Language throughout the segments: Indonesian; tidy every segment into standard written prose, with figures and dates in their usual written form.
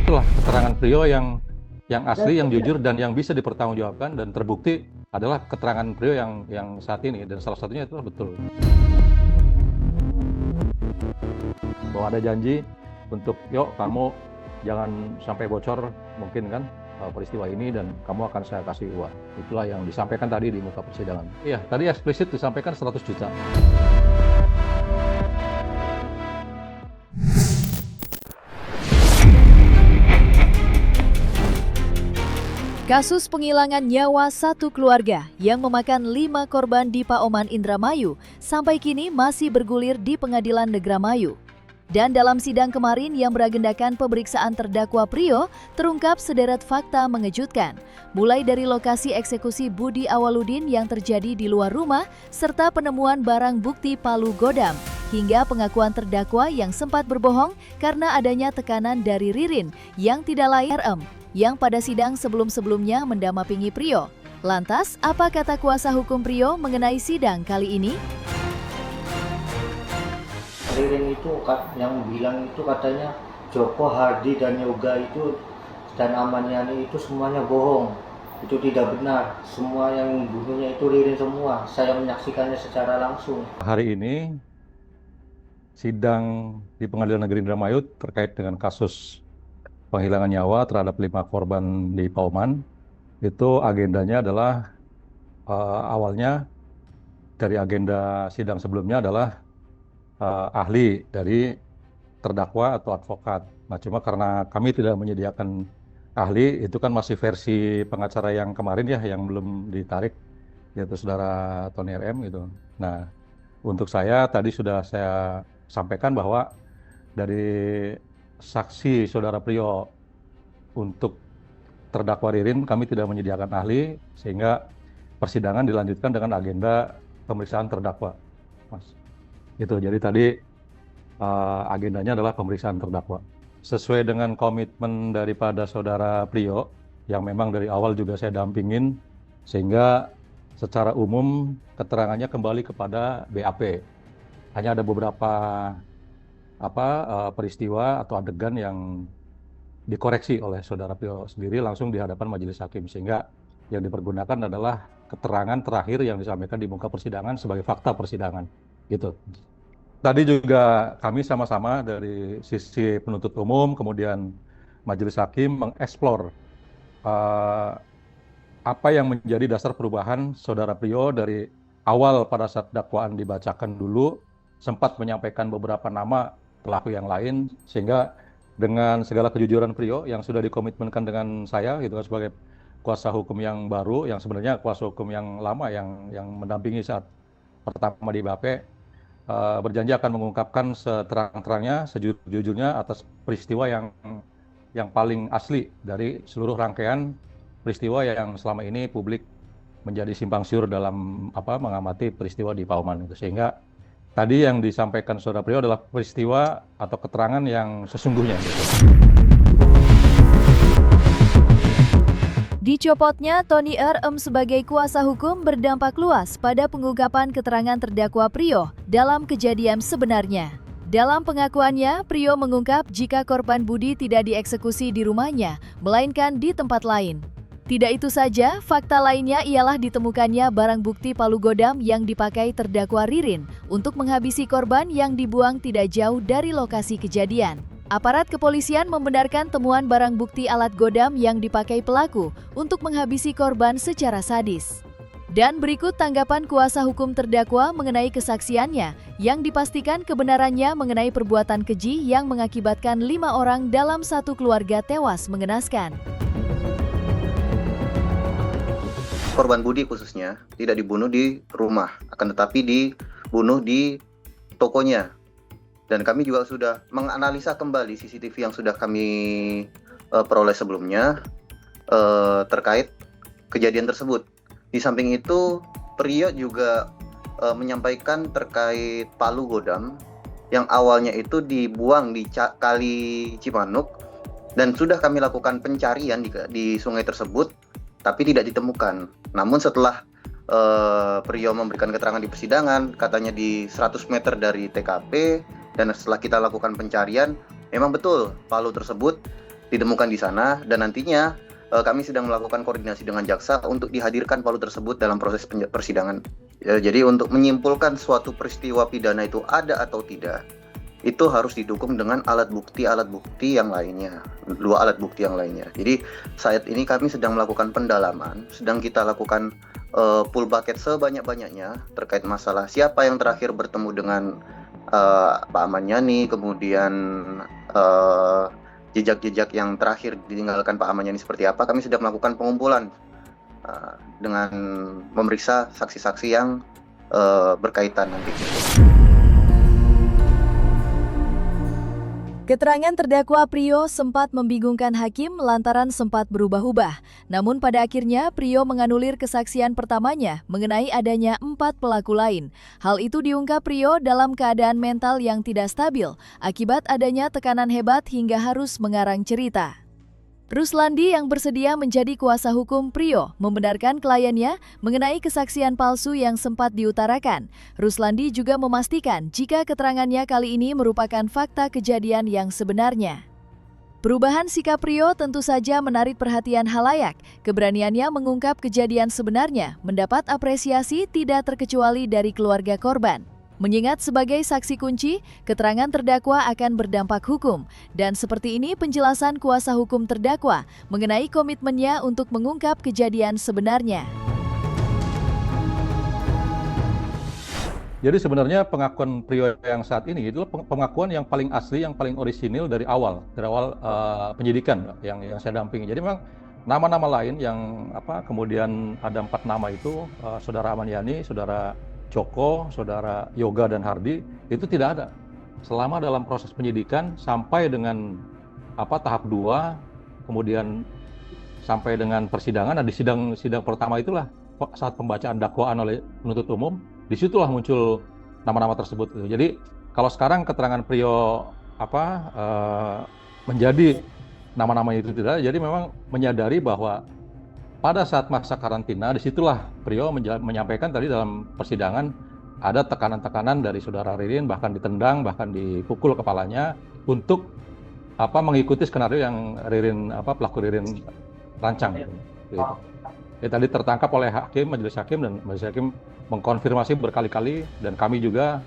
itulah keterangan Priyo yang asli, yang jujur, dan yang bisa dipertanggungjawabkan dan terbukti adalah keterangan Priyo yang saat ini, dan salah satunya itu betul. Bahwa ada janji untuk, yuk kamu jangan sampai bocor mungkin kan peristiwa ini dan kamu akan saya kasih uang. Itulah yang disampaikan tadi di muka persidangan. Iya, tadi eksplisit disampaikan 100 juta. Kasus penghilangan nyawa satu keluarga yang memakan 5 korban di Paoman Indramayu sampai kini masih bergulir di Pengadilan Negramayu. Dan dalam sidang kemarin yang beragendakan pemeriksaan terdakwa Priyo, terungkap sederet fakta mengejutkan. Mulai dari lokasi eksekusi Budi Awaludin yang terjadi di luar rumah, serta penemuan barang bukti palu godam, hingga pengakuan terdakwa yang sempat berbohong karena adanya tekanan dari Ririn yang tidak lain RM, yang pada sidang sebelum-sebelumnya mendampingi Priyo. Lantas, apa kata kuasa hukum Priyo mengenai sidang kali ini? Ririn itu yang bilang itu katanya Joko, Hardi, dan Yoga itu dan Amaniani itu semuanya bohong. Itu tidak benar. Semua yang bunuhnya itu Ririn semua. Saya menyaksikannya secara langsung. Hari ini sidang di Pengadilan Negeri Indramayu terkait dengan kasus penghilangan nyawa terhadap 5 korban di Paoman. Itu agendanya adalah awalnya dari agenda sidang sebelumnya adalah ahli dari terdakwa atau advokat. Nah, cuma karena kami tidak menyediakan ahli, itu kan masih versi pengacara yang kemarin ya, yang belum ditarik, yaitu saudara Tony RM gitu. Nah, untuk saya tadi sudah saya sampaikan bahwa dari saksi saudara Priyo untuk terdakwa Ririn kami tidak menyediakan ahli, sehingga persidangan dilanjutkan dengan agenda pemeriksaan terdakwa, Mas. Gitu. Jadi tadi agendanya adalah pemeriksaan terdakwa. Sesuai dengan komitmen daripada saudara Priyo, yang memang dari awal juga saya dampingin, sehingga secara umum keterangannya kembali kepada BAP. Hanya ada beberapa peristiwa atau adegan yang dikoreksi oleh saudara Priyo sendiri langsung di hadapan majelis hakim, sehingga yang dipergunakan adalah keterangan terakhir yang disampaikan di muka persidangan sebagai fakta persidangan. Gitu. Tadi juga kami sama-sama dari sisi penuntut umum, kemudian majelis hakim mengeksplor apa yang menjadi dasar perubahan saudara Priyo dari awal pada saat dakwaan dibacakan dulu, sempat menyampaikan beberapa nama pelaku yang lain, sehingga dengan segala kejujuran Priyo yang sudah dikomitmenkan dengan saya gitu kan, sebagai kuasa hukum yang baru, yang sebenarnya kuasa hukum yang lama yang mendampingi saat pertama di BAP, berjanji akan mengungkapkan seterang-terangnya, sejujur-jujurnya atas peristiwa yang paling asli dari seluruh rangkaian peristiwa yang selama ini publik menjadi simpang siur dalam mengamati peristiwa di Paoman itu. Sehingga tadi yang disampaikan saudara Priyo adalah peristiwa atau keterangan yang sesungguhnya gitu. Dicopotnya Tony RM sebagai kuasa hukum berdampak luas pada pengungkapan keterangan terdakwa Priyo dalam kejadian sebenarnya. Dalam pengakuannya, Priyo mengungkap jika korban Budi tidak dieksekusi di rumahnya, melainkan di tempat lain. Tidak itu saja, fakta lainnya ialah ditemukannya barang bukti palu godam yang dipakai terdakwa Ririn untuk menghabisi korban yang dibuang tidak jauh dari lokasi kejadian. Aparat kepolisian membenarkan temuan barang bukti alat godam yang dipakai pelaku untuk menghabisi korban secara sadis. Dan berikut tanggapan kuasa hukum terdakwa mengenai kesaksiannya yang dipastikan kebenarannya mengenai perbuatan keji yang mengakibatkan 5 orang dalam satu keluarga tewas mengenaskan. Korban Budi khususnya tidak dibunuh di rumah, akan tetapi dibunuh di tokonya. Dan kami juga sudah menganalisa kembali CCTV yang sudah kami peroleh sebelumnya terkait kejadian tersebut. Di samping itu, Priyo juga menyampaikan terkait palu godam yang awalnya itu dibuang di Kali Cimanuk, dan sudah kami lakukan pencarian di sungai tersebut, tapi tidak ditemukan. Namun setelah Priyo memberikan keterangan di persidangan, katanya di 100 meter dari TKP, dan setelah kita lakukan pencarian, memang betul palu tersebut ditemukan di sana, dan nantinya kami sedang melakukan koordinasi dengan jaksa untuk dihadirkan palu tersebut dalam proses persidangan. Jadi untuk menyimpulkan suatu peristiwa pidana itu ada atau tidak, itu harus didukung dengan alat bukti yang lainnya, 2 alat bukti yang lainnya. Jadi saat ini kami sedang melakukan pendalaman, sedang kita lakukan full bucket sebanyak-banyaknya terkait masalah siapa yang terakhir bertemu dengan Pak Ahmad Yani, kemudian jejak-jejak yang terakhir ditinggalkan Pak Ahmad Yani seperti apa. Kami sedang melakukan pengumpulan dengan memeriksa saksi-saksi yang berkaitan nanti. Keterangan terdakwa Prio sempat membingungkan hakim lantaran sempat berubah-ubah. Namun pada akhirnya Prio menganulir kesaksian pertamanya mengenai adanya 4 pelaku lain. Hal itu diungkap Prio dalam keadaan mental yang tidak stabil akibat adanya tekanan hebat hingga harus mengarang cerita. Ruslandi yang bersedia menjadi kuasa hukum Prio membenarkan kliennya mengenai kesaksian palsu yang sempat diutarakan. Ruslandi juga memastikan jika keterangannya kali ini merupakan fakta kejadian yang sebenarnya. Perubahan sikap Prio tentu saja menarik perhatian halayak. Keberaniannya mengungkap kejadian sebenarnya mendapat apresiasi tidak terkecuali dari keluarga korban. Mengingat sebagai saksi kunci, keterangan terdakwa akan berdampak hukum. Dan seperti ini penjelasan kuasa hukum terdakwa mengenai komitmennya untuk mengungkap kejadian sebenarnya. Jadi sebenarnya pengakuan Prio yang saat ini itu pengakuan yang paling asli, yang paling orisinil dari awal penyidikan yang saya dampingi. Jadi memang nama-nama lain yang kemudian ada 4 nama itu, Saudara Ahmad Yani, Saudara Joko, Saudara Yoga dan Hardi, itu tidak ada. Selama dalam proses penyidikan sampai dengan tahap 2, kemudian sampai dengan persidangan. Nah, di sidang pertama itulah saat pembacaan dakwaan oleh penuntut umum, disitulah muncul nama-nama tersebut. Jadi kalau sekarang keterangan Prio menjadi nama-nama itu tidak, jadi memang menyadari bahwa pada saat masa karantina, disitulah Prio menyampaikan tadi dalam persidangan ada tekanan-tekanan dari Saudara Ririn, bahkan ditendang, bahkan dipukul kepalanya untuk mengikuti skenario yang pelaku Ririn rancang. Gitu. Tadi tertangkap oleh majelis hakim, dan majelis hakim mengkonfirmasi berkali-kali, dan kami juga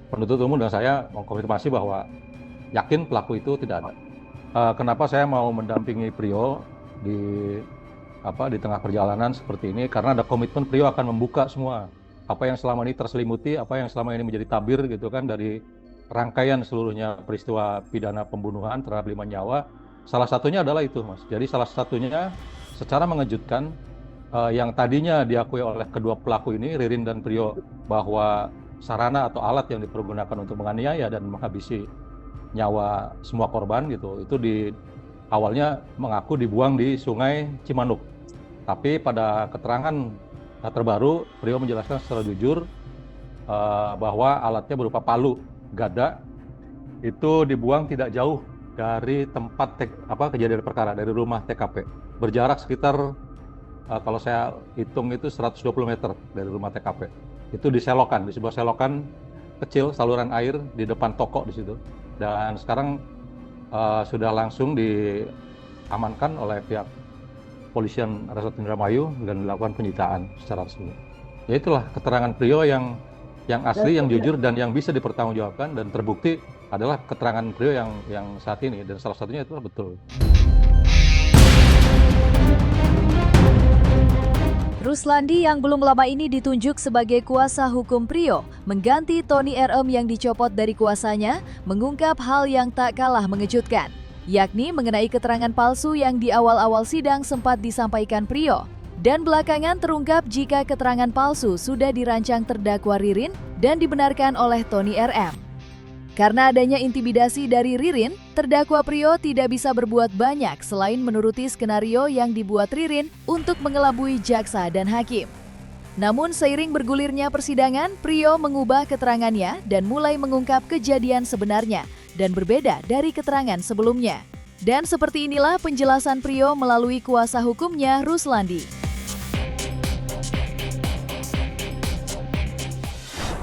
penuntut umum dan saya mengkonfirmasi bahwa yakin pelaku itu tidak ada. Kenapa saya mau mendampingi Prio di tengah perjalanan seperti ini, karena ada komitmen Prio akan membuka semua apa yang selama ini terselimuti, apa yang selama ini menjadi tabir gitu kan, dari rangkaian seluruhnya peristiwa pidana pembunuhan terhadap 5 nyawa. Salah satunya adalah itu, Mas. Jadi salah satunya secara mengejutkan yang tadinya diakui oleh kedua pelaku ini, Ririn dan Prio, bahwa sarana atau alat yang dipergunakan untuk menganiaya dan menghabisi nyawa semua korban gitu, itu awalnya mengaku dibuang di Sungai Cimanuk. Tapi pada keterangan terbaru, Prio menjelaskan secara jujur bahwa alatnya berupa palu gada, itu dibuang tidak jauh dari tempat kejadian perkara, dari rumah TKP. Berjarak sekitar, kalau saya hitung itu 120 meter dari rumah TKP. Itu di sebuah selokan kecil, saluran air di depan toko di situ. Dan sekarang sudah langsung diamankan oleh pihak Polisian Resort Indramayu dan dilakukan penyitaan secara resmi. Ya itulah keterangan Prio yang asli, yang jujur, dan yang bisa dipertanggungjawabkan dan terbukti adalah keterangan Prio yang saat ini, dan salah satunya itu betul. Ruslandi yang belum lama ini ditunjuk sebagai kuasa hukum Prio, mengganti Tony RM yang dicopot dari kuasanya, mengungkap hal yang tak kalah mengejutkan, yakni mengenai keterangan palsu yang di awal-awal sidang sempat disampaikan Prio. Dan belakangan terungkap jika keterangan palsu sudah dirancang terdakwa Ririn dan dibenarkan oleh Tony RM. Karena adanya intimidasi dari Ririn, terdakwa Prio tidak bisa berbuat banyak selain menuruti skenario yang dibuat Ririn untuk mengelabui jaksa dan hakim. Namun seiring bergulirnya persidangan, Prio mengubah keterangannya dan mulai mengungkap kejadian sebenarnya dan berbeda dari keterangan sebelumnya. Dan seperti inilah penjelasan Prio melalui kuasa hukumnya, Ruslandi.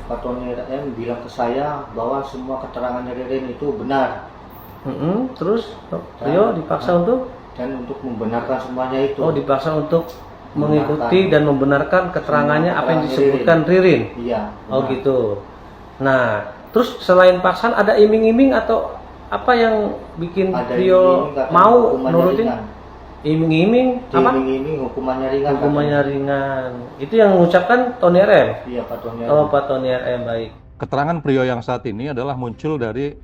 Pak Tony RM bilang ke saya bahwa semua keterangan Ririn itu benar. Terus Rio dipaksa untuk membenarkan semuanya itu. dipaksa untuk mengikuti dan membenarkan keterangannya apa yang disebutkan Ririn. Iya. Oh gitu. Nah, terus selain paksaan ada iming-iming atau apa yang bikin Rio mau nurutin? Iming-iming apa? Iming-iming hukumannya ringan. Hukumannya ringan. Itu yang mengucapkan Tony RM. Iya, Pak Tony RM. Oh, Pak Tony RM, baik. Keterangan Priyo yang saat ini adalah muncul dari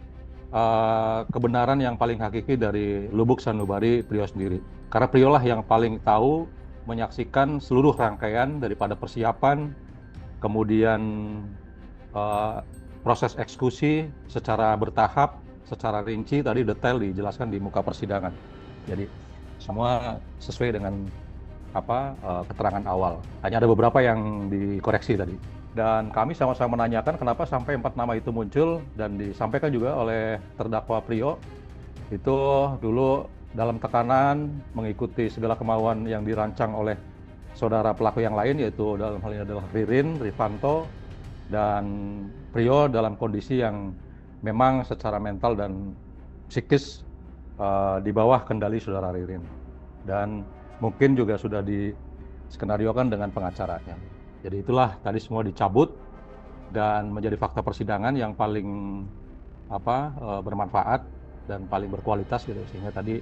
kebenaran yang paling hakiki dari lubuk sanubari Priyo sendiri. Karena Priyo lah yang paling tahu menyaksikan seluruh rangkaian daripada persiapan, kemudian proses eksekusi secara bertahap, secara rinci, tadi detail dijelaskan di muka persidangan. Jadi semua sesuai dengan keterangan awal. Hanya ada beberapa yang dikoreksi tadi. Dan kami sama-sama menanyakan kenapa sampai 4 nama itu muncul, dan disampaikan juga oleh terdakwa Priyo itu dulu dalam tekanan mengikuti segala kemauan yang dirancang oleh saudara pelaku yang lain, yaitu dalam hal ini adalah Ririn, Rifanto, dan Priyo dalam kondisi yang memang secara mental dan psikis di bawah kendali saudara Ririn, dan mungkin juga sudah diskenariokan dengan pengacaranya. Jadi itulah tadi semua dicabut dan menjadi fakta persidangan yang paling bermanfaat dan paling berkualitas gitu, sehingga tadi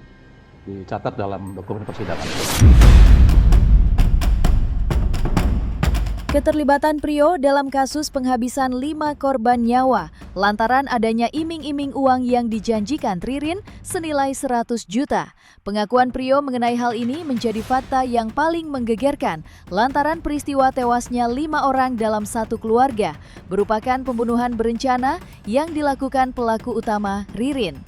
dicatat dalam dokumen persidangan. Keterlibatan Priyo dalam kasus penghabisan 5 korban nyawa lantaran adanya iming-iming uang yang dijanjikan Ririn senilai 100 juta. Pengakuan Priyo mengenai hal ini menjadi fakta yang paling menggegerkan lantaran peristiwa tewasnya 5 orang dalam satu keluarga merupakan pembunuhan berencana yang dilakukan pelaku utama Ririn.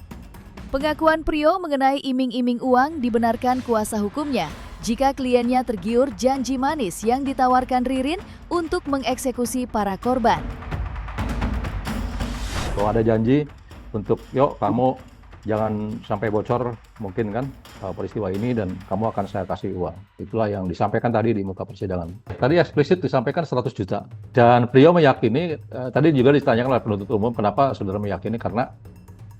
Pengakuan Priyo mengenai iming-iming uang dibenarkan kuasa hukumnya jika kliennya tergiur janji manis yang ditawarkan Ririn untuk mengeksekusi para korban. Kalau ada janji untuk, yuk kamu jangan sampai bocor mungkin kan peristiwa ini dan kamu akan saya kasih uang. Itulah yang disampaikan tadi di muka persidangan. Tadi eksplisit disampaikan 100 juta. Dan Priyo meyakini, tadi juga ditanyakan oleh penuntut umum, kenapa saudara meyakini, karena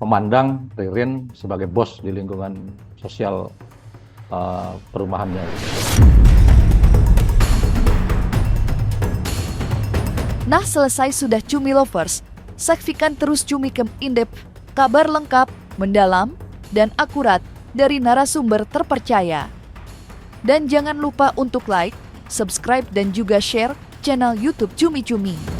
memandang Ririn sebagai bos di lingkungan sosial perumahannya. Nah, selesai sudah Cumi Lovers. Saksikan terus Cumi Camp In-Depth, kabar lengkap, mendalam, dan akurat dari narasumber terpercaya. Dan jangan lupa untuk like, subscribe, dan juga share channel YouTube Cumi Cumi.